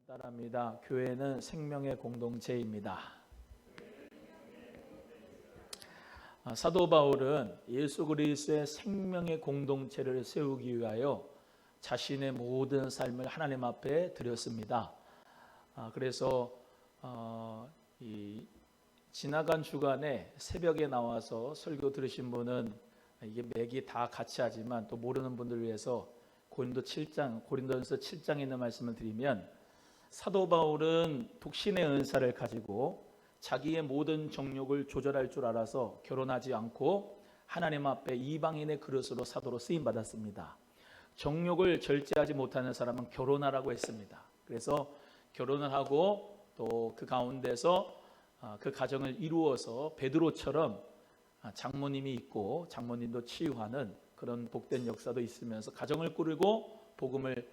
따라합니다. 교회는 생명의 공동체입니다. 사도 바울은 예수 그리스도의 생명의 공동체를 세우기 위하여 자신의 모든 삶을 하나님 앞에 드렸습니다. 그래서 지나간 주간에 새벽에 나와서 설교 들으신 분은 이게 맥이 다 같이 하지만 또 모르는 분들을 위해서 고린도전서 7장에 있는 말씀을 드리면, 사도 바울은 독신의 은사를 가지고 자기의 모든 정욕을 조절할 줄 알아서 결혼하지 않고 하나님 앞에 이방인의 그릇으로 사도로 쓰임 받았습니다. 정욕을 절제하지 못하는 사람은 결혼하라고 했습니다. 그래서 결혼을 하고 또 그 가운데서 그 가정을 이루어서 베드로처럼 장모님이 있고 장모님도 치유하는 그런 복된 역사도 있으면서 가정을 꾸리고 복음을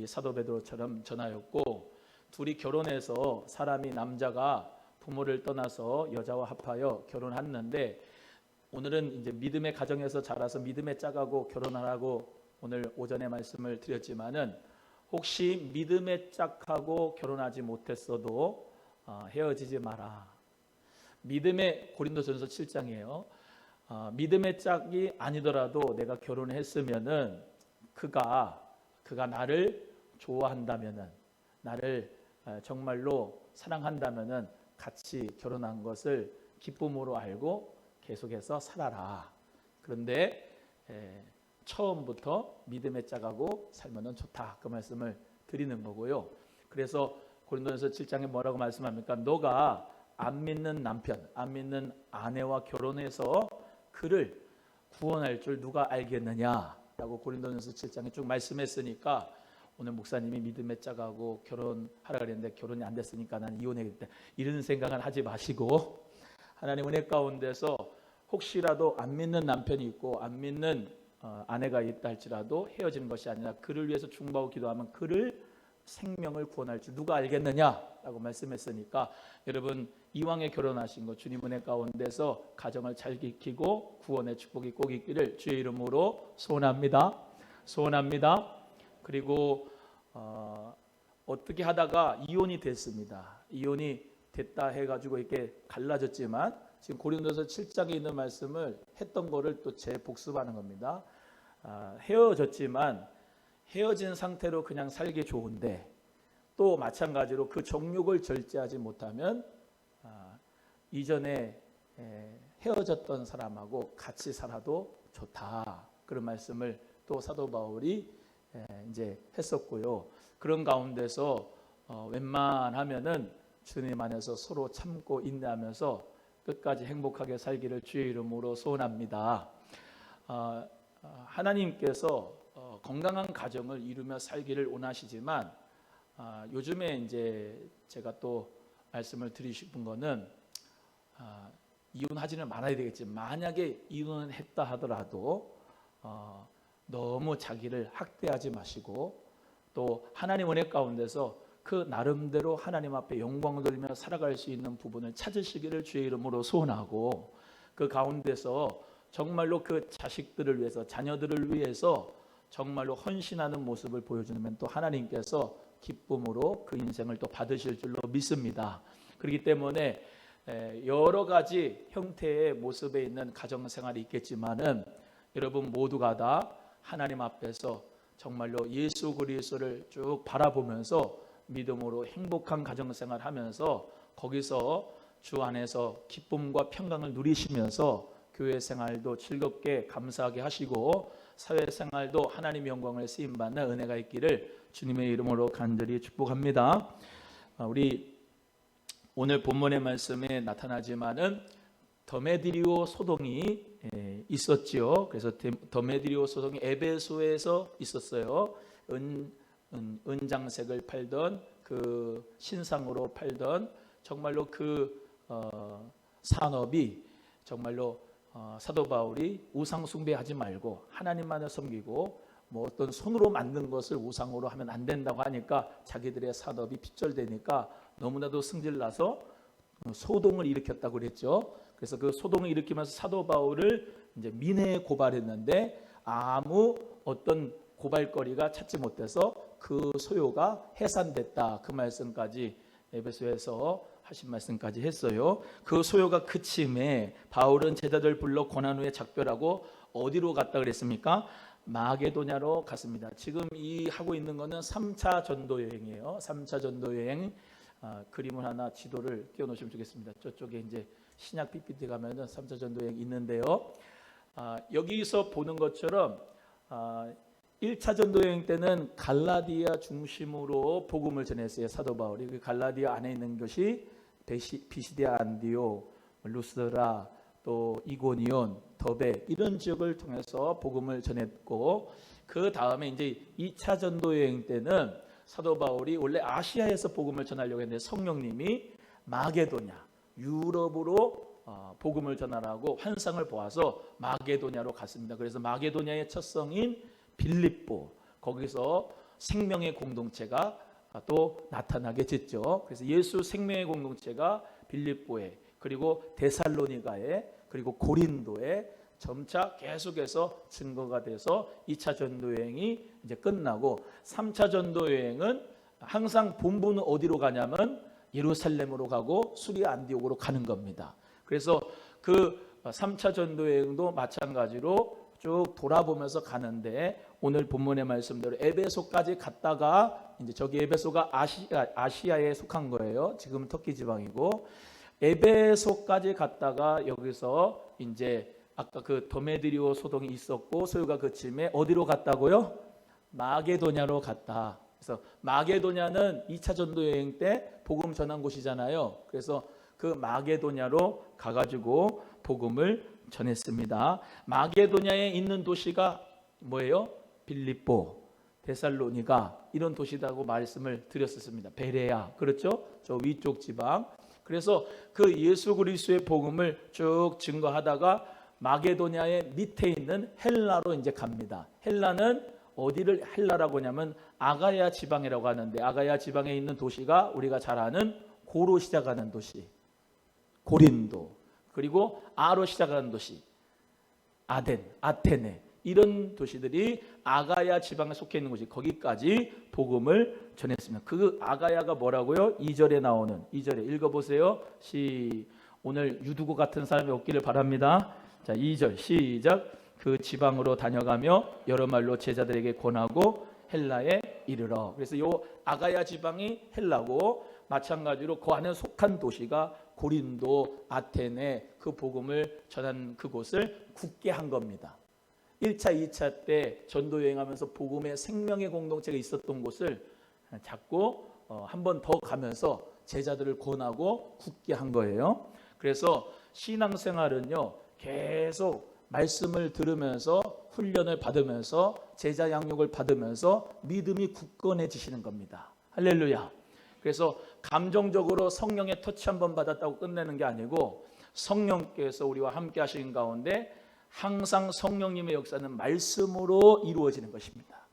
사도 베드로처럼 전하였고, 둘이 결혼해서 사람이 남자가 부모를 떠나서 여자와 합하여 결혼했는데, 오늘은 이제 믿음의 가정에서 자라서 믿음의 짝하고 결혼하라고 오늘 오전에 말씀을 드렸지만은, 혹시 믿음의 짝하고 결혼하지 못했어도 헤어지지 마라. 믿음의 고린도전서 7장이에요. 믿음의 짝이 아니더라도 내가 결혼했으면은 그가 나를 좋아한다면은, 나를 정말로 사랑한다면은 같이 결혼한 것을 기쁨으로 알고 계속해서 살아라. 그런데 처음부터 믿음의 짝하고 살면은 좋다, 그 말씀을 드리는 거고요. 그래서 고린도전서 7장에 뭐라고 말씀합니까? 너가 안 믿는 남편, 안 믿는 아내와 결혼해서 그를 구원할 줄 누가 알겠느냐라고 고린도전서 7장에 쭉 말씀했으니까, 오늘 목사님이 믿음의 짝하고 결혼하라 그랬는데 결혼이 안 됐으니까 나는 이혼해야겠다, 이런 생각은 하지 마시고, 하나님 은혜 가운데서 혹시라도 안 믿는 남편이 있고 안 믿는 아내가 있다 할지라도 헤어지는 것이 아니라 그를 위해서 중보하고 기도하면 그를 생명을 구원할 줄 누가 알겠느냐라고 말씀했으니까, 여러분 이왕에 결혼하신 거 주님 은혜 가운데서 가정을 잘 지키고 구원의 축복이 꼭 있기를 주의 이름으로 소원합니다. 그리고 어떻게 하다가 이혼이 됐습니다. 이혼이 됐다 해가지고 이렇게 갈라졌지만, 지금 고린도서 7장에 있는 말씀을 했던 거를 또 재복습하는 겁니다. 헤어졌지만 헤어진 상태로 그냥 살기 좋은데, 또 마찬가지로 그 정욕을 절제하지 못하면 이전에 헤어졌던 사람하고 같이 살아도 좋다, 그런 말씀을 또 사도 바울이 이제 했었고요. 그런 가운데서 웬만하면은 주님 안에서 서로 참고 인내하면서 끝까지 행복하게 살기를 주의 이름으로 소원합니다. 하나님께서 건강한 가정을 이루며 살기를 원하시지만, 요즘에 이제 제가 또 말씀을 드리고 싶은 거는, 이혼하지는 말아야 되겠지. 만약에 이혼을 했다 하더라도 너무 자기를 학대하지 마시고, 또 하나님 은혜 가운데서 그 나름대로 하나님 앞에 영광을 돌리며 살아갈 수 있는 부분을 찾으시기를 주의 이름으로 소원하고, 그 가운데서 정말로 그 자식들을 위해서, 자녀들을 위해서 정말로 헌신하는 모습을 보여주면 또 하나님께서 기쁨으로 그 인생을 또 받으실 줄로 믿습니다. 그렇기 때문에 여러 가지 형태의 모습에 있는 가정생활이 있겠지만은, 여러분 모두가 다 하나님 앞에서 정말로 예수 그리스도를 쭉 바라보면서 믿음으로 행복한 가정생활 하면서 거기서 주 안에서 기쁨과 평강을 누리시면서 교회 생활도 즐겁게 감사하게 하시고 사회생활도 하나님의 영광을 쓰임받는 은혜가 있기를 주님의 이름으로 간절히 축복합니다. 우리 오늘 본문의 말씀에 나타나지만은 데메드리오 소동이 있었지요. 그래서 데메드리오 소동이 에베소에서 있었어요. 은장색을 팔던, 그 신상으로 팔던 정말로 그 산업이 정말로 사도 바울이 우상 숭배하지 말고 하나님만을 섬기고, 뭐 어떤 손으로 만든 것을 우상으로 하면 안 된다고 하니까 자기들의 산업이 빗절되니까 너무나도 승질나서 소동을 일으켰다고 그랬죠. 그래서 그 소동을 일으키면서 사도 바울을 이제 민회에 고발했는데 아무 어떤 고발거리가 찾지 못해서 그 소요가 해산됐다. 그 말씀까지 에베소에서 하신 말씀까지 했어요. 그 소요가 그침에 바울은 제자들 불러 고난 후에 작별하고 어디로 갔다 그랬습니까? 마게도냐로 갔습니다. 지금 이 하고 있는 거는 3차 전도 여행이에요. 3차 전도 여행. 그림을 하나 지도를 띄워 놓으시면 좋겠습니다. 저쪽에 이제 신약 PPT 가면은 3차 전도 여행 있는데요. 여기서 보는 것처럼 1차 전도 여행 때는 갈라디아 중심으로 복음을 전했어요. 사도 바울이. 그 갈라디아 안에 있는 것이 비시디아, 안디오, 루스드라, 또 이고니온, 더베 이런 지역을 통해서 복음을 전했고, 그 다음에 이제 2차 전도 여행 때는 사도 바울이 원래 아시아에서 복음을 전하려고 했는데 성령님이 마게도냐, 유럽으로 복음을 전하라고 환상을 보아서 마게도냐로 갔습니다. 그래서 마게도냐의 첫 성인 빌립보, 거기서 생명의 공동체가 또 나타나게 됐죠. 그래서 예수 생명의 공동체가 빌립보에, 그리고 데살로니가에, 그리고 고린도에 점차 계속해서 증거가 돼서 2차 전도 여행이 이제 끝나고 3차 전도 여행은 항상 본부는 어디로 가냐면 예루살렘으로 가고 수리아 안디옥으로 가는 겁니다. 그래서 그 3차 전도 여행도 마찬가지로 쭉 돌아보면서 가는데, 오늘 본문의 말씀대로 에베소까지 갔다가, 이제 저기 에베소가 아시아에 속한 거예요. 지금 터키 지방이고, 에베소까지 갔다가 여기서 이제 아까 그 더메드리오 소동이 있었고 소요가 그침에 어디로 갔다고요? 마게도냐로 갔다. 그래서 마게도냐는 2차 전도 여행 때 복음 전한 곳이잖아요. 그래서 그 마게도냐로 가가지고 복음을 전했습니다. 마게도냐에 있는 도시가 뭐예요? 빌립보, 데살로니가 이런 도시다고 말씀을 드렸었습니다. 베레아, 그렇죠? 저 위쪽 지방. 그래서 그 예수 그리스도의 복음을 쭉 증거하다가 마게도냐의 밑에 있는 헬라로 이제 갑니다. 헬라는 어디를 헬라라고 하냐면 아가야 지방이라고 하는데, 아가야 지방에 있는 도시가 우리가 잘 아는 고로 시작하는 도시 고린도, 그리고 아로 시작하는 도시 아테네, 이런 도시들이 아가야 지방에 속해 있는 곳이, 거기까지 복음을 전했습니다. 그 아가야가 뭐라고요? 2절에 나오는, 2절에 읽어보세요. 오늘 유두고 같은 사람이 없기를 바랍니다. 자, 2절 시작. 그 지방으로 다녀가며 여러 말로 제자들에게 권하고 헬라에 이르러. 그래서 요 아가야 지방이 헬라고, 마찬가지로 그 안에 속한 도시가 고린도, 아테네, 그 복음을 전한 그곳을 굳게 한 겁니다. 1차, 2차 때 전도 여행하면서 복음의 생명의 공동체가 있었던 곳을 자꾸 한 번 더 가면서 제자들을 권하고 굳게 한 거예요. 그래서 신앙생활은요, 계속 말씀을 들으면서 훈련을 받으면서 제자 양육을 받으면서 믿음이 굳건해지시는 겁니다. 할렐루야. 그래서 감정적으로 성령의 터치 한번 받았다고 끝내는 게 아니고, 성령께서 우리와 함께 하시는 가운데 항상 성령님의 역사는 말씀으로 이루어지는 것입니다.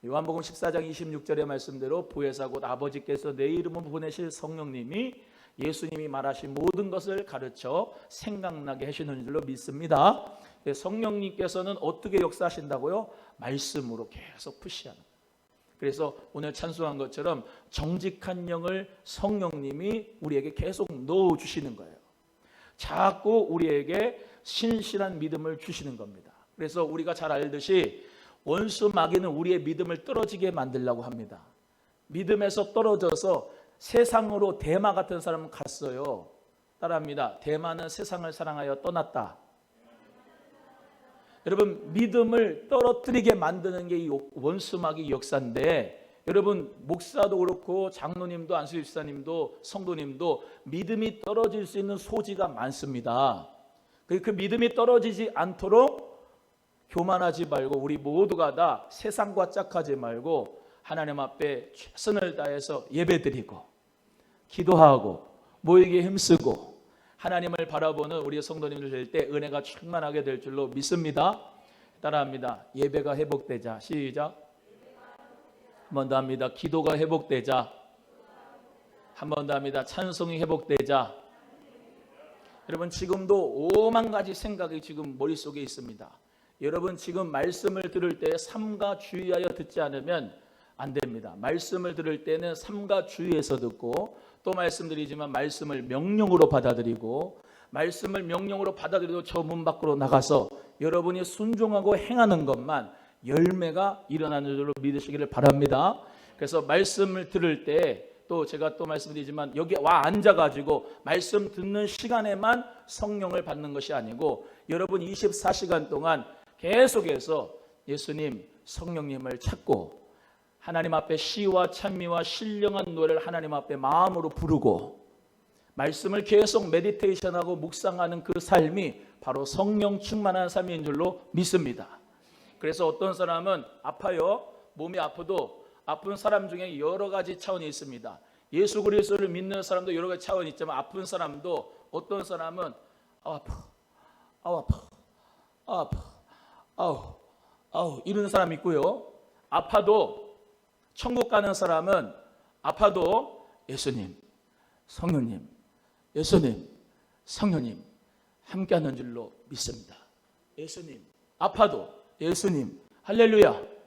요한복음 14장 26절의 말씀대로 보혜사 곧 아버지께서 내 이름으로 보내실 성령님이 예수님이 말하신 모든 것을 가르쳐 생각나게 하시는 줄로 믿습니다. 성령님께서는 어떻게 역사하신다고요? 말씀으로 계속 푸시하는 거예요. 그래서 오늘 찬송한 것처럼 정직한 영을 성령님이 우리에게 계속 넣어주시는 거예요. 자꾸 우리에게 신실한 믿음을 주시는 겁니다. 그래서 우리가 잘 알듯이 원수 마귀는 우리의 믿음을 떨어지게 만들려고 합니다. 믿음에서 떨어져서 세상으로 대마 같은 사람은 갔어요. 따라합니다. 대마는 세상을 사랑하여 떠났다. 여러분, 믿음을 떨어뜨리게 만드는 게 이 원수 마귀 역사인데, 여러분 목사도 그렇고 장로님도 안수집사님도 성도님도 믿음이 떨어질 수 있는 소지가 많습니다. 그 믿음이 떨어지지 않도록 교만하지 말고 우리 모두가 다 세상과 짝하지 말고 하나님 앞에 최선을 다해서 예배드리고 기도하고 모이게 힘쓰고 하나님을 바라보는 우리 성도님들 될 때 은혜가 충만하게 될 줄로 믿습니다. 따라합니다. 예배가 회복되자. 시작. 한 번 더 합니다. 기도가 회복되자. 한 번 더 합니다. 찬송이 회복되자. 여러분 지금도 5만 가지 생각이 지금 머릿속에 있습니다. 여러분 지금 말씀을 들을 때 삼가 주의하여 듣지 않으면 안 됩니다. 말씀을 들을 때는 삼가 주의해서 듣고, 또 말씀드리지만 말씀을 명령으로 받아들이고, 말씀을 명령으로 받아들여도 저 문 밖으로 나가서 여러분이 순종하고 행하는 것만 열매가 일어나는 줄로 믿으시기를 바랍니다. 그래서 말씀을 들을 때 또 제가 또 말씀드리지만 여기 와 앉아가지고 말씀 듣는 시간에만 성령을 받는 것이 아니고 여러분 24시간 동안 계속해서 예수님, 성령님을 찾고 하나님 앞에 시와 찬미와 신령한 노래를 하나님 앞에 마음으로 부르고 말씀을 계속 메디테이션하고 묵상하는 그 삶이 바로 성령 충만한 삶인 줄로 믿습니다. 그래서 어떤 사람은 아파요. 몸이 아파도 아픈 사람 중에 여러 가지 차원이 있습니다. 예수 그리스도를 믿는 사람도 여러 가지 차원이 있지만 아픈 사람도 어떤 사람은 아파, 아우 이런 사람이 있고요. 아파도 천국 가는 사람은 아파도 예수님, 성령님, 예수님, 성령님 함께하는 줄로 믿습니다. 예수님, 아파도 예수님, 할렐루야.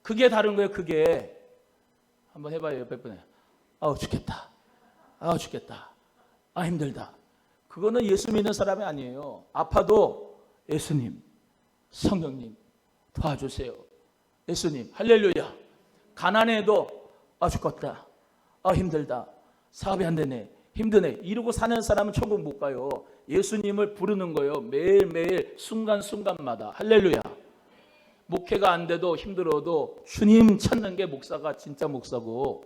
그게 다른 거예요. 그게 한번 해봐요. 옆에 분에 아우 죽겠다, 아우 죽겠다, 아 힘들다. 그거는 예수 믿는 사람이 아니에요. 아파도 예수님, 성령님 도와주세요. 예수님, 할렐루야. 가난해도 아 죽겠다, 아 힘들다, 사업이 안 되네, 힘드네 이러고 사는 사람은 천국 못 가요. 예수님을 부르는 거예요. 매일매일 순간순간마다. 할렐루야. 목회가 안 돼도 힘들어도 주님 찾는 게 목사가 진짜 목사고,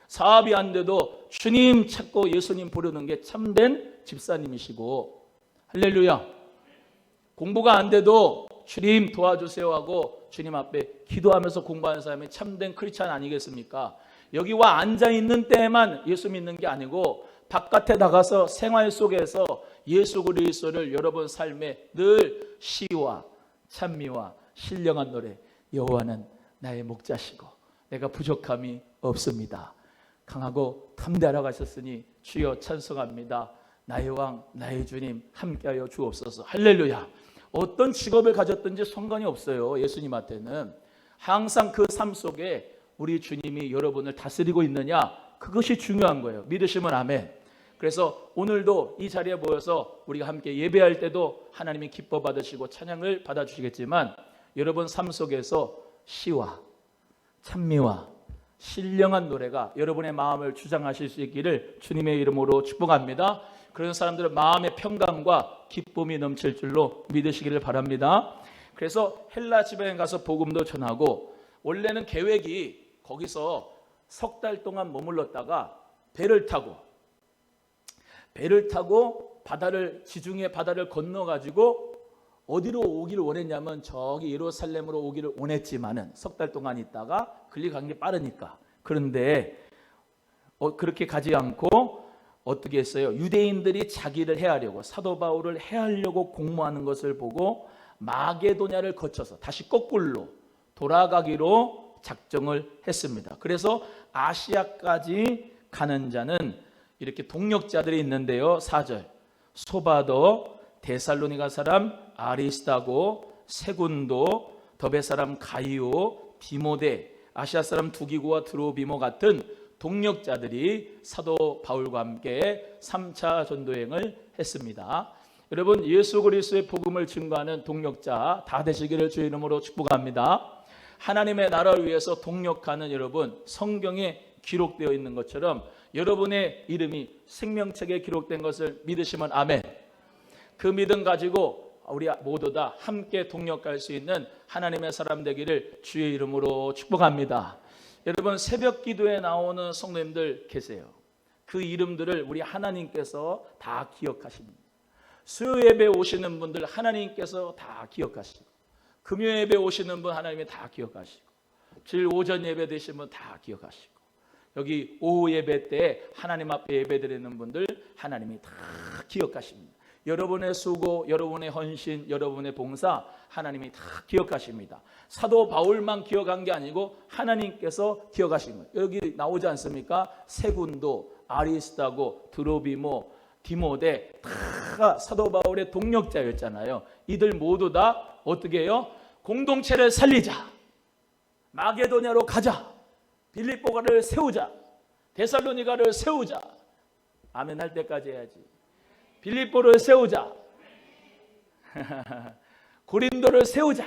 사업이 안 돼도 주님 찾고 예수님 부르는 게 참된 집사님이시고, 할렐루야. 공부가 안 돼도 주님 도와주세요 하고 주님 앞에 기도하면서 공부하는 사람이 참된 크리스찬 아니겠습니까? 여기 와 앉아있는 때에만 예수 믿는 게 아니고 바깥에 나가서 생활 속에서 예수 그리스도를 여러분 삶에 늘 시와 찬미와 신령한 노래, 여호와는 나의 목자시고 내가 부족함이 없습니다. 강하고 담대하라 하셨으니 주여 찬송합니다. 나의 왕 나의 주님 함께하여 주옵소서. 할렐루야. 어떤 직업을 가졌든지 상관이 없어요. 예수님한테는 항상 그 삶 속에 우리 주님이 여러분을 다스리고 있느냐, 그것이 중요한 거예요. 믿으시면 아멘. 그래서 오늘도 이 자리에 모여서 우리가 함께 예배할 때도 하나님이 기뻐 받으시고 찬양을 받아주시겠지만 여러분 삶 속에서 시와 찬미와 신령한 노래가 여러분의 마음을 주장하실 수 있기를 주님의 이름으로 축복합니다. 그런 사람들은 마음의 평강과 기쁨이 넘칠 줄로 믿으시기를 바랍니다. 그래서 헬라 지방에 가서 복음도 전하고, 원래는 계획이 거기서 석 달 동안 머물렀다가 배를 타고 지중해 바다를 건너가지고 어디로 오기를 원했냐면 저기 예루살렘으로 오기를 원했지만은 석 달 동안 있다가 끌려간 게 빠르니까. 그런데 그렇게 가지 않고 어떻게 했어요? 유대인들이 자기를 해하려고, 사도 바울을 해하려고 공모하는 것을 보고 마게도냐를 거쳐서 다시 거꾸로 돌아가기로 작정을 했습니다. 그래서 아시아까지 가는 자는 이렇게 동력자들이 있는데요. 4절 소바도, 데살로니가 사람 아리스다고, 세군도, 더베 사람 가이오, 디모데, 아시아 사람 두기고와 드로비모 같은 동력자들이 사도 바울과 함께 3차 전도행을 했습니다. 여러분, 예수 그리스도의 복음을 증거하는 동력자 다 되시기를 주의 이름으로 축복합니다. 하나님의 나라를 위해서 동력하는 여러분, 성경에 기록되어 있는 것처럼 여러분의 이름이 생명책에 기록된 것을 믿으시면 아멘. 그 믿음 가지고 우리 모두 다 함께 동력할 수 있는 하나님의 사람 되기를 주의 이름으로 축복합니다. 여러분, 새벽 기도에 나오는 성도님들 계세요. 그 이름들을 우리 하나님께서 다 기억하십니다. 수요 예배 오시는 분들 하나님께서 다 기억하시고, 금요 예배 오시는 분 하나님이 다 기억하시고, 주일 오전 예배 되신 분 다 기억하시고, 여기 오후 예배 때 하나님 앞에 예배 드리는 분들 하나님이 다 기억하십니다. 여러분의 수고, 여러분의 헌신, 여러분의 봉사 하나님이 다 기억하십니다. 사도 바울만 기억한 게 아니고 하나님께서 기억하신 거예요. 여기 나오지 않습니까? 세군도, 아리스다고, 드로비모, 디모데 다 사도 바울의 동력자였잖아요. 이들 모두 다 어떻게 해요? 공동체를 살리자, 마게도냐로 가자, 빌립보가를 세우자. 데살로니가를 세우자. 아멘 할 때까지 해야지. 빌립보를 세우자. 고린도를 세우자.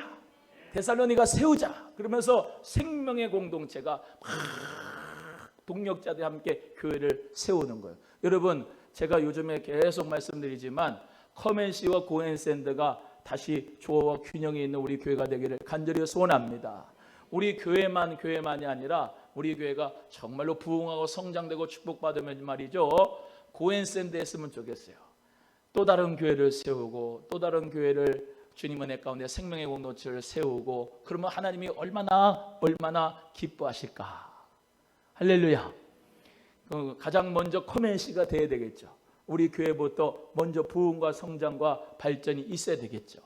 데살로니가 세우자. 그러면서 생명의 공동체가 막 동력자들이 함께 교회를 세우는 거예요. 여러분, 제가 요즘에 계속 말씀드리지만 커맨시와 고엔샌드가 다시 조화와 균형이 있는 우리 교회가 되기를 간절히 소원합니다. 우리 교회만이 아니라 우리 교회가 정말로 부흥하고 성장되고 축복받으면 말이죠, 고엔샌드 했으면 좋겠어요. 또 다른 교회를 세우고 또 다른 교회를 주님 은혜 가운데 생명의 공동체를 세우고, 그러면 하나님이 얼마나 기뻐하실까. 할렐루야. 가장 먼저 커맨시가 돼야 되겠죠. 우리 교회부터 먼저 부흥과 성장과 발전이 있어야 되겠죠.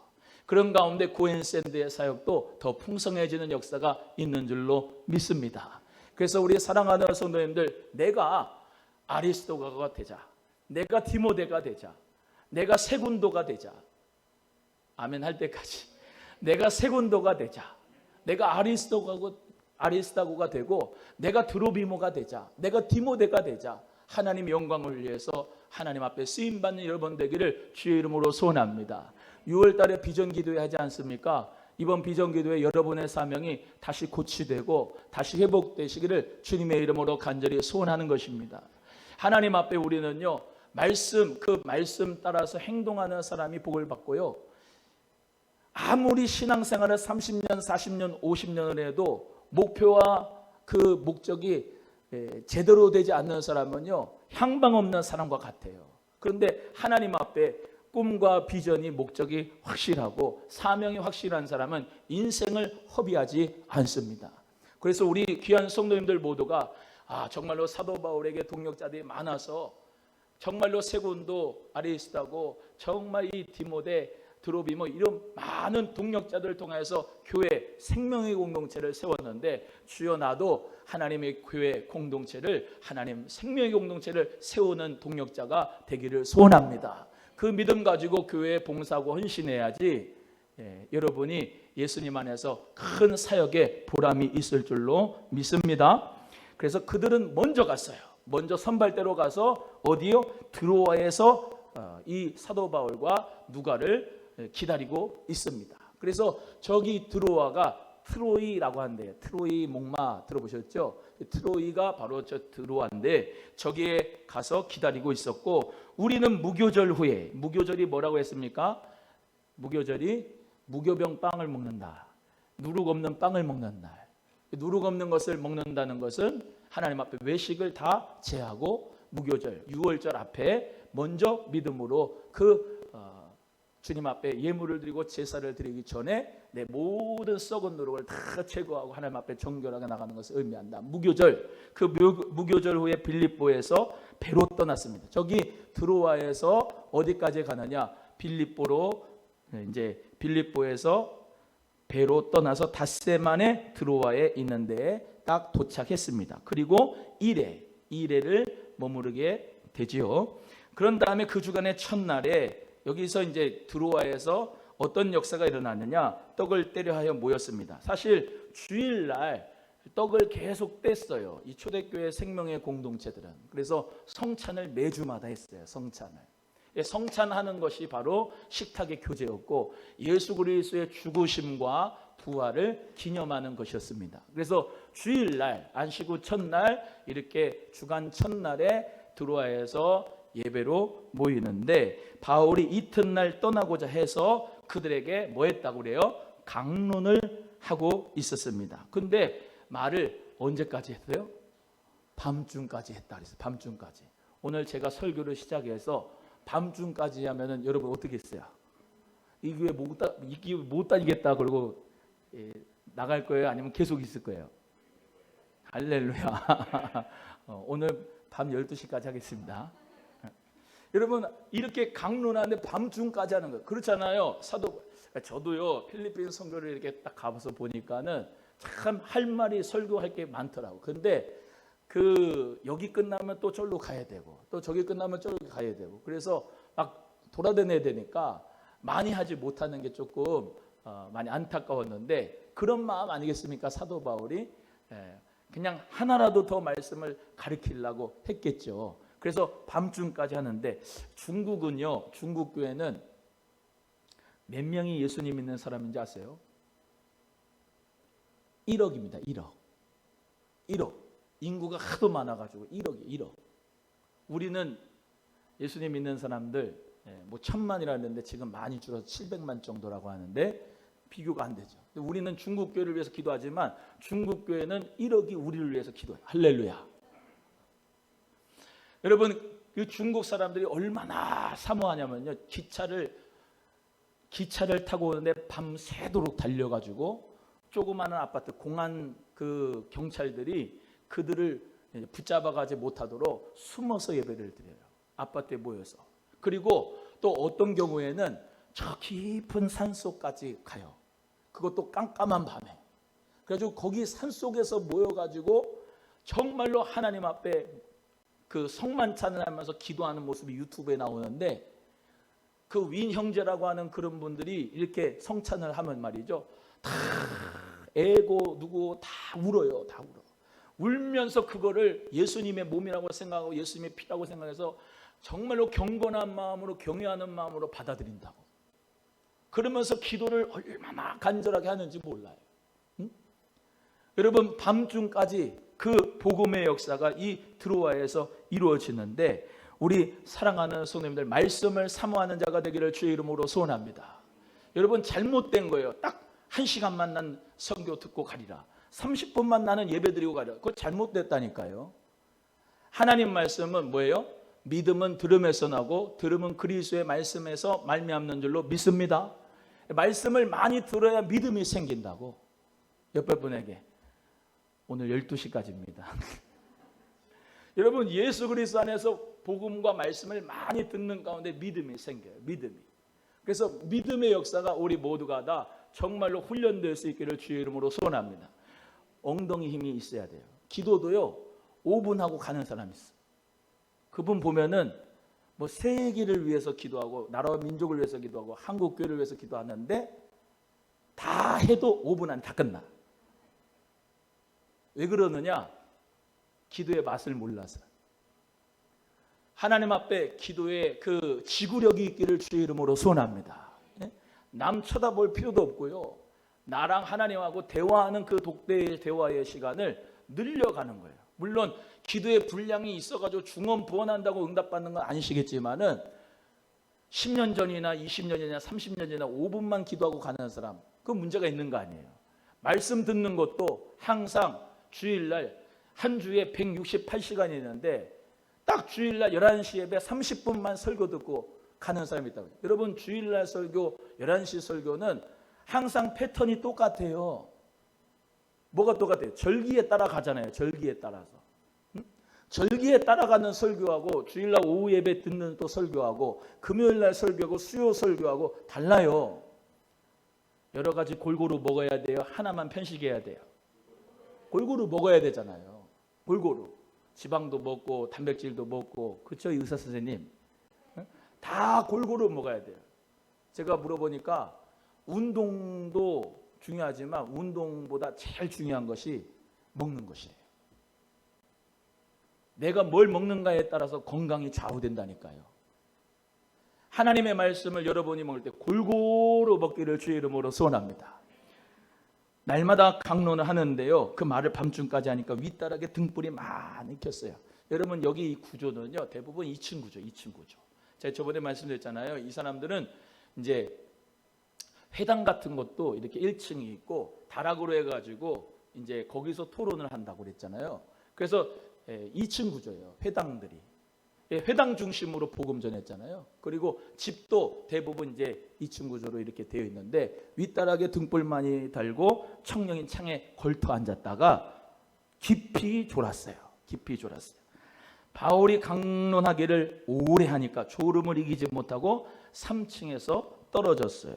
그런 가운데 고엔샌드의 사역도 더 풍성해지는 역사가 있는 줄로 믿습니다. 그래서 우리 사랑하는 성도님들, 내가 아리스도가가 되자, 내가 디모데가 되자, 내가 세군도가 되자. 아멘 할 때까지. 내가 세군도가 되자, 내가 아리스다고가 되고, 내가 드로비모가 되자, 내가 디모데가 되자. 하나님의 영광을 위해서 하나님 앞에 쓰임받는 여러분 되기를 주의 이름으로 소원합니다. 6월 달에 비전 기도회 하지 않습니까? 이번 비전 기도회 여러분의 사명이 다시 고치되고 다시 회복되시기를 주님의 이름으로 간절히 소원하는 것입니다. 하나님 앞에 우리는요, 그 말씀 따라서 행동하는 사람이 복을 받고요, 아무리 신앙생활을 30년, 40년, 50년을 해도 목표와 그 목적이 제대로 되지 않는 사람은요, 향방 없는 사람과 같아요. 그런데 하나님 앞에 꿈과 비전이, 목적이 확실하고 사명이 확실한 사람은 인생을 허비하지 않습니다. 그래서 우리 귀한 성도님들 모두가 정말로 사도 바울에게 동력자들이 많아서 정말로 세군도, 아리스다고, 정말 이 디모데, 드로비모, 이런 많은 동력자들을 통해서 교회 생명의 공동체를 세웠는데, 주여 나도 하나님의 교회 공동체를, 하나님 생명의 공동체를 세우는 동력자가 되기를 소원합니다. 그 믿음 가지고 교회에 봉사하고 헌신해야지 여러분이 예수님 안에서 큰 사역에 보람이 있을 줄로 믿습니다. 그래서 그들은 먼저 갔어요. 먼저 선발대로 가서 어디요? 드로아에서 이 사도 바울과 누가를 기다리고 있습니다. 그래서 저기 드로아가 트로이라고 한대요. 트로이 목마 들어보셨죠? 트로이가 바로 저 드로아인데 저기에 가서 기다리고 있었고, 우리는 무교절 후에, 무교절이 뭐라고 했습니까? 무교절이 무교병 빵을 먹는다. 누룩 없는 빵을 먹는 날. 누룩 없는 것을 먹는다는 것은 하나님 앞에 외식을 다 제하고 무교절, 6월절 앞에 먼저 믿음으로 주님 앞에 예물을 드리고 제사를 드리기 전에 내 모든 썩은 누룩을 다 제거하고 하나님 앞에 정결하게 나가는 것을 의미한다. 무교절. 그 무교절 후에 빌립보에서 배로 떠났습니다. 저기 드로아에서 어디까지 가느냐? 빌립보에서 배로 떠나서 닷새만에 드로아에 있는데 딱 도착했습니다. 그리고 이레를 머무르게 되지요. 그런 다음에 그 주간의 첫날에 여기서 이제 드로아에서 어떤 역사가 일어났느냐? 떡을 떼려 하여 모였습니다. 사실 주일날 떡을 계속 뗐어요. 이 초대교회 생명의 공동체들은. 그래서 성찬을 매주마다 했어요. 성찬하는 것이 바로 식탁의 교제였고, 예수 그리스도의 죽으심과 부활을 기념하는 것이었습니다. 그래서 주일날, 안식 후 첫날, 이렇게 주간 첫날에 드로아에서 예배로 모이는데, 바울이 이튿날 떠나고자 해서 그들에게 뭐 했다고 그래요? 강론을 하고 있었습니다. 근데 말을 언제까지 했어요? 밤중까지 했다 그랬어요. 밤중까지. 오늘 제가 설교를 시작해서 밤중까지 하면은 여러분 어떻게 했어요? 이 교회 못 다니겠다 그러고 나갈 거예요? 아니면 계속 있을 거예요? 할렐루야. 오늘 밤 12시까지 하겠습니다. 여러분, 이렇게 강론하는데 밤중까지 하는 거예요. 그렇잖아요. 저도요, 필리핀 선교를 이렇게 딱 가봐서 보니까는 참 할 말이, 설교할 게 많더라고. 근데 여기 끝나면 또 저기로 가야 되고, 또 저기 끝나면 저기 가야 되고, 그래서 막 돌아다녀야 되니까 많이 하지 못하는 게 조금 많이 안타까웠는데, 그런 마음 아니겠습니까? 사도 바울이 그냥 하나라도 더 말씀을 가르치려고 했겠죠. 그래서 밤중까지 하는데 중국은요, 중국 교회는 몇 명이 예수님 믿는 사람인지 아세요? 1억입니다. 1억. 인구가 하도 많아가지고 1억. 우리는 예수님 믿는 사람들 뭐 1000만이라 했는데 지금 많이 줄어서 700만 정도라고 하는데 비교가 안 되죠. 우리는 중국 교회를 위해서 기도하지만 중국 교회는 1억이 우리를 위해서 기도해요. 할렐루야. 여러분, 그 중국 사람들이 얼마나 사모하냐면요, 기차를 타고 오는데 밤새도록 달려가지고 조그마한 아파트 공안 그 경찰들이 그들을 붙잡아가지 못하도록 숨어서 예배를 드려요. 아파트에 모여서. 그리고 또 어떤 경우에는 저 깊은 산속까지 가요. 그것도 깜깜한 밤에. 그래가지고 거기 산속에서 모여가지고 정말로 하나님 앞에 그 성만 찬양하면서 기도하는 모습이 유튜브에 나오는데, 그 윈 형제라고 하는 그런 분들이 이렇게 성찬을 하면 말이죠, 다 애고 누구 다 울어요. 다 울면서 그거를 예수님의 몸이라고 생각하고 예수님의 피라고 생각해서 정말로 경건한 마음으로, 경외하는 마음으로 받아들인다고. 그러면서 기도를 얼마나 간절하게 하는지 몰라요. 응? 여러분, 밤중까지 그 복음의 역사가 이 드로아에서 이루어지는데, 우리 사랑하는 성도님들, 말씀을 사모하는 자가 되기를 주의 이름으로 소원합니다. 여러분, 잘못된 거예요. 딱 1시간만 난 선교 듣고 가리라, 30분만 나는 예배 드리고 가리라. 그거 잘못됐다니까요. 하나님 말씀은 뭐예요? 믿음은 들음에서 나고 들음은 그리스도의 말씀에서 말미암는 줄로 믿습니다. 말씀을 많이 들어야 믿음이 생긴다고. 옆에 분에게 오늘 12시까지입니다. 여러분, 예수 그리스도 안에서 복음과 말씀을 많이 듣는 가운데 믿음이 생겨요. 믿음이. 그래서 믿음의 역사가 우리 모두가 다 정말로 훈련될 수 있기를 주의 이름으로 소원합니다. 엉덩이 힘이 있어야 돼요. 기도도요, 5분 하고 가는 사람이 있어요. 그분 보면은 뭐 세계를 위해서 기도하고 나라와 민족을 위해서 기도하고 한국 교회를 위해서 기도하는데 다 해도 5분 안에 다 끝나. 왜 그러느냐? 기도의 맛을 몰라서. 하나님 앞에 기도의 그 지구력이 있기를 주의 이름으로 소원합니다. 남 쳐다볼 필요도 없고요, 나랑 하나님하고 대화하는 그 독대의 대화의 시간을 늘려가는 거예요. 물론 기도의 분량이 있어가지고 중언부언한다고 응답받는 건 아니시겠지만은 10년 전이나 20년이나 30년이나 5분만 기도하고 가는 사람, 그 문제가 있는 거 아니에요. 말씀 듣는 것도 항상 주일날 한 주에 168시간이 있는데 딱 주일날 11시 예배 30분만 설교 듣고 가는 사람이 있다고요. 여러분, 주일날 설교 11시 설교는 항상 패턴이 똑같아요. 뭐가 똑같아요? 절기에 따라가잖아요. 절기에 따라서. 절기에 따라가는 설교하고 주일날 오후 예배 듣는 또 설교하고 금요일날 설교하고 수요 설교하고 달라요. 여러 가지 골고루 먹어야 돼요? 하나만 편식해야 돼요? 골고루 먹어야 되잖아요. 골고루. 지방도 먹고 단백질도 먹고. 그렇죠, 의사 선생님? 다 골고루 먹어야 돼요. 제가 물어보니까 운동도 중요하지만 운동보다 제일 중요한 것이 먹는 것이에요. 내가 뭘 먹는가에 따라서 건강이 좌우된다니까요. 하나님의 말씀을 여러분이 먹을 때 골고루 먹기를 주의 이름으로 소원합니다. 날마다 강론을 하는데요, 그 말을 밤중까지 하니까 윗다락에 등불이 많이 켰어요. 여러분, 여기 이 구조는요, 대부분 2층 구조. 제가 저번에 말씀드렸잖아요. 이 사람들은 이제 회당 같은 것도 이렇게 1층이 있고 다락으로 해가지고 이제 거기서 토론을 한다고 그랬잖아요. 그래서 2층 구조예요. 회당들이. 회당 중심으로 복음 전했잖아요. 그리고 집도 대부분 이제 2층 구조로 이렇게 되어 있는데 윗다락에 등불만이 달고 청령인 창에 걸터 앉았다가 깊이 졸았어요. 바울이 강론하기를 오래 하니까 졸음을 이기지 못하고 3층에서 떨어졌어요.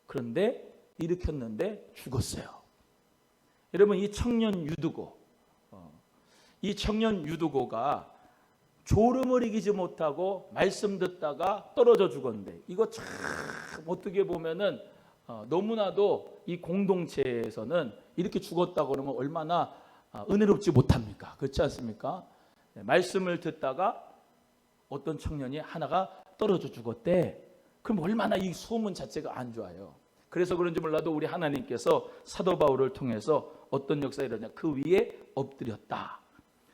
그런데 일으켰는데 죽었어요. 여러분, 이 청년 유두고가 졸음을 이기지 못하고 말씀 듣다가 떨어져 죽었는데, 이거 참 어떻게 보면은 너무나도 이 공동체에서는 이렇게 죽었다고 그러면 얼마나 은혜롭지 못합니까? 그렇지 않습니까? 네, 말씀을 듣다가 어떤 청년이 하나가 떨어져 죽었대. 그럼 얼마나 이 소문 자체가 안 좋아요. 그래서 그런지 몰라도 우리 하나님께서 사도 바울을 통해서 어떤 역사가 일어나냐, 그 위에 엎드렸다.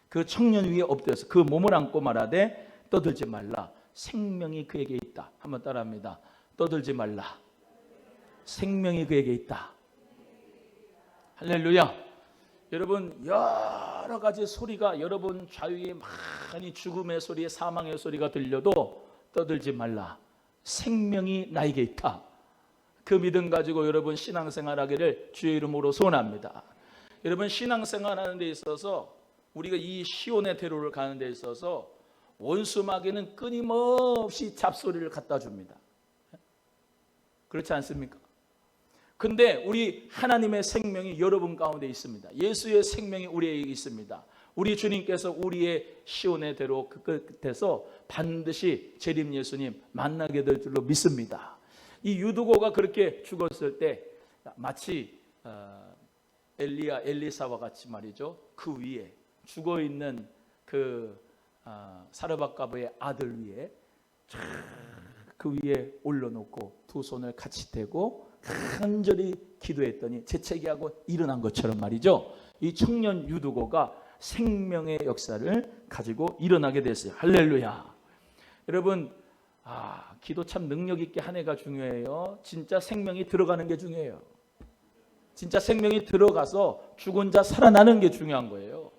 그 청년 위에 엎드려서 그 몸을 안고 말하되 떠들지 말라, 생명이 그에게 있다. 한번 따라합니다. 떠들지 말라, 생명이 그에게 있다. 할렐루야. 여러분, 여러 가지 소리가 여러분 좌우에 많이 죽음의 소리, 사망의 소리가 들려도 떠들지 말라, 생명이 나에게 있다. 그 믿음 가지고 여러분 신앙생활하기를 주의 이름으로 소원합니다. 여러분, 신앙생활하는 데 있어서 우리가 이 시온의 대로를 가는 데 있어서 원수 마귀는 끊임없이 잡소리를 갖다 줍니다. 그렇지 않습니까? 근데 우리 하나님의 생명이 여러분 가운데 있습니다. 예수의 생명이 우리에게 있습니다. 우리 주님께서 우리의 시온의 대로 그 끝에서 반드시 재림 예수님 만나게 될 줄로 믿습니다. 이 유두고가 그렇게 죽었을 때 마치 엘리야 엘리사와 같이 말이죠, 그 위에 죽어있는 그 사르밧가브의 아들 위에 그 위에 올려놓고 두 손을 같이 대고 간절히 기도했더니 재채기하고 일어난 것처럼 말이죠, 이 청년 유두고가 생명의 역사를 가지고 일어나게 됐어요. 할렐루야. 여러분, 기도 참 능력 있게 한 해가 중요해요. 진짜 생명이 들어가는 게 중요해요. 진짜 생명이 들어가서 죽은 자 살아나는 게 중요한 거예요.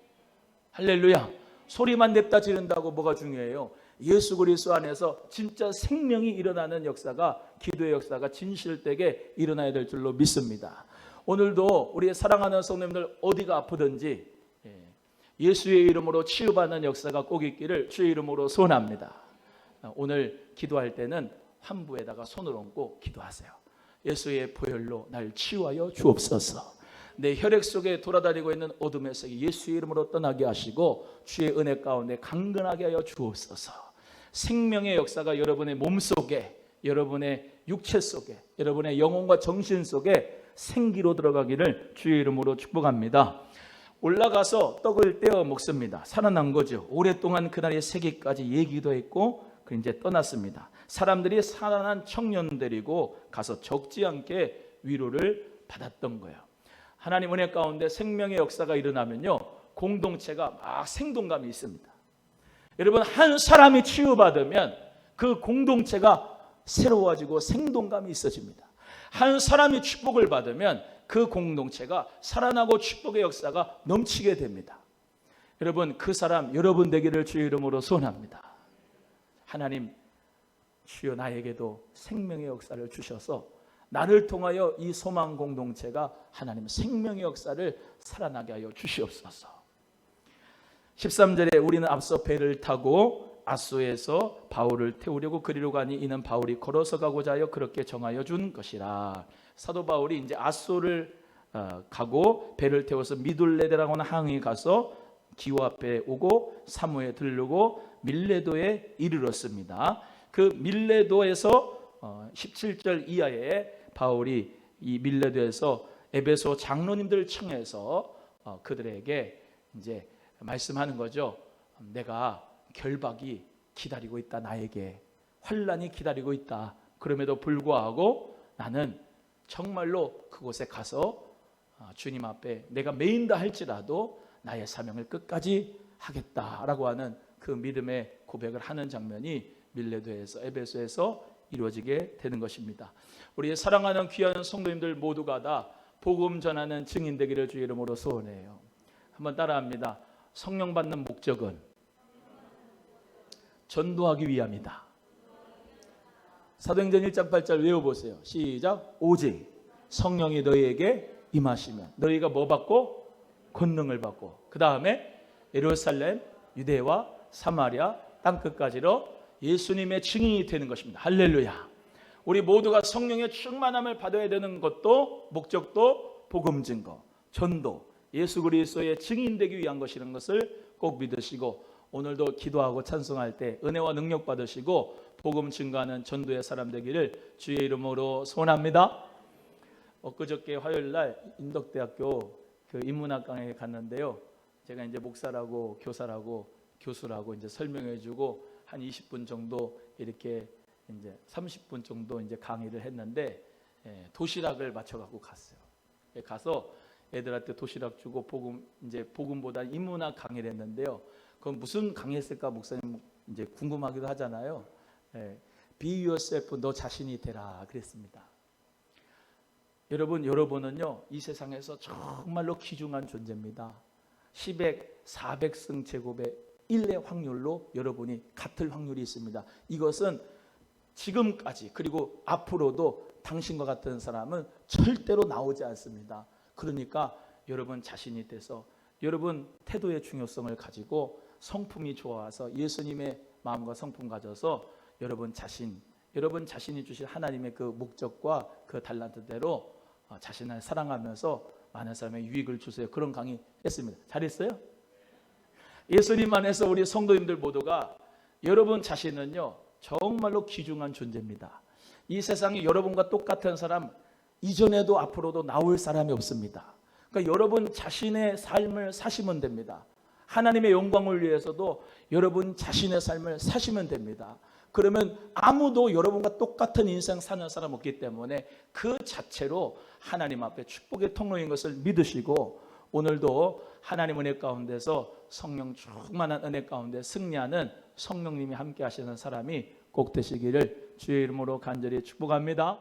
할렐루야. 소리만 냅다 지른다고 뭐가 중요해요? 예수 그리스도 안에서 진짜 생명이 일어나는 역사가, 기도의 역사가 진실되게 일어나야 될 줄로 믿습니다. 오늘도 우리 사랑하는 성도님들 어디가 아프든지 예수의 이름으로 치유받는 역사가 꼭 있기를 주의 이름으로 소원합니다. 오늘 기도할 때는 환부에다가 손을 얹고 기도하세요. 예수의 보혈로 날 치유하여 주옵소서. 내 혈액 속에 돌아다니고 있는 어둠의 세계 예수의 이름으로 떠나게 하시고 주의 은혜 가운데 강건하게 하여 주옵소서. 생명의 역사가 여러분의 몸속에, 여러분의 육체 속에, 여러분의 영혼과 정신 속에 생기로 들어가기를 주의 이름으로 축복합니다. 올라가서 떡을 떼어 먹습니다. 살아난 거죠. 오랫동안 그날의 세기까지 얘기도 했고 그 이제 떠났습니다. 사람들이 살아난 청년 데리고 가서 적지 않게 위로를 받았던 거예요. 하나님 은혜 가운데 생명의 역사가 일어나면요, 공동체가 막 생동감이 있습니다. 여러분, 한 사람이 치유받으면 그 공동체가 새로워지고 생동감이 있어집니다. 한 사람이 축복을 받으면 그 공동체가 살아나고 축복의 역사가 넘치게 됩니다. 여러분, 그 사람 여러분 되기를 주의 이름으로 소원합니다. 하나님, 주여 나에게도 생명의 역사를 주셔서 나를 통하여 이 소망 공동체가 하나님 생명의 역사를 살아나게 하여 주시옵소서. 13절에 우리는 앞서 배를 타고 앗소에서 바울을 태우려고 그리로 가니 이는 바울이 걸어서 가고자 하여 그렇게 정하여 준 것이라. 사도 바울이 이제 앗소를 가고 배를 태워서 미둘레데라고 하는 항에 가서 기호 앞에 오고 사무에 들르고 밀레도에 이르렀습니다. 그 밀레도에서 17절 이하에 바울이 이 밀레도에서 에베소 장로님들 청해서 그들에게 이제 말씀하는 거죠. 내가 결박이 기다리고 있다. 나에게 환란이 기다리고 있다. 그럼에도 불구하고 나는 정말로 그곳에 가서 주님 앞에 내가 메인다 할지라도 나의 사명을 끝까지 하겠다라고 하는 그 믿음의 고백을 하는 장면이 밀레도에서 에베소에서 이루어지게 되는 것입니다. 우리 사랑하는 귀한 성도님들 모두가 다 복음 전하는 증인 되기를 주의 이름으로 소원해요. 한번 따라합니다. 성령 받는 목적은 전도하기 위함이다. 사도행전 1장 8절 외워보세요. 시작. 오직 성령이 너희에게 임하시면 너희가 뭐 받고? 권능을 받고 그 다음에 예루살렘, 유대와 사마리아 땅끝까지로 예수님의 증인이 되는 것입니다. 할렐루야. 우리 모두가 성령의 충만함을 받아야 되는 것도 목적도 복음 증거, 전도, 예수 그리스도의 증인되기 위한 것이라는 것을 꼭 믿으시고 오늘도 기도하고 찬송할 때 은혜와 능력 받으시고 복음 증거하는 전도의 사람 되기를 주의 이름으로 소원합니다. 엊그저께 화요일 날 인덕대학교 그 인문학 강의에 갔는데요. 제가 이제 목사라고 교사라고 교수라고 이제 설명해주고 한 20분 정도 이렇게 이제 30분 정도 이제 강의를 했는데 도시락을 맞춰갖고 갔어요. 가서 애들한테 도시락 주고 복음보다 인문학 강의를 했는데요. 그럼 무슨 강의했을까 목사님 이제 궁금하기도 하잖아요. Be yourself, 너 자신이 되라 그랬습니다. 여러분은요 이 세상에서 정말로 귀중한 존재입니다. 10의 400승 제곱의 1의 확률로 여러분이 같을 확률이 있습니다. 이것은 지금까지 그리고 앞으로도 당신과 같은 사람은 절대로 나오지 않습니다. 그러니까 여러분 자신이 돼서 여러분 태도의 중요성을 가지고 성품이 좋아서 예수님의 마음과 성품 가져서 여러분 자신이 주신 하나님의 그 목적과 그 달란트대로 자신을 사랑하면서 많은 사람의 유익을 주세요. 그런 강의 했습니다. 잘했어요? 예수님 안에서 우리 성도님들 모두가 여러분 자신은요 정말로 귀중한 존재입니다. 이 세상에 여러분과 똑같은 사람 이전에도 앞으로도 나올 사람이 없습니다. 그러니까 여러분 자신의 삶을 사시면 됩니다. 하나님의 영광을 위해서도 여러분 자신의 삶을 사시면 됩니다. 그러면 아무도 여러분과 똑같은 인생 사는 사람 없기 때문에 그 자체로 하나님 앞에 축복의 통로인 것을 믿으시고 오늘도 하나님 은혜 가운데서 성령 충만한 은혜 가운데 승리하는 성령님이 함께 하시는 사람이 꼭 되시기를 주의 이름으로 간절히 축복합니다.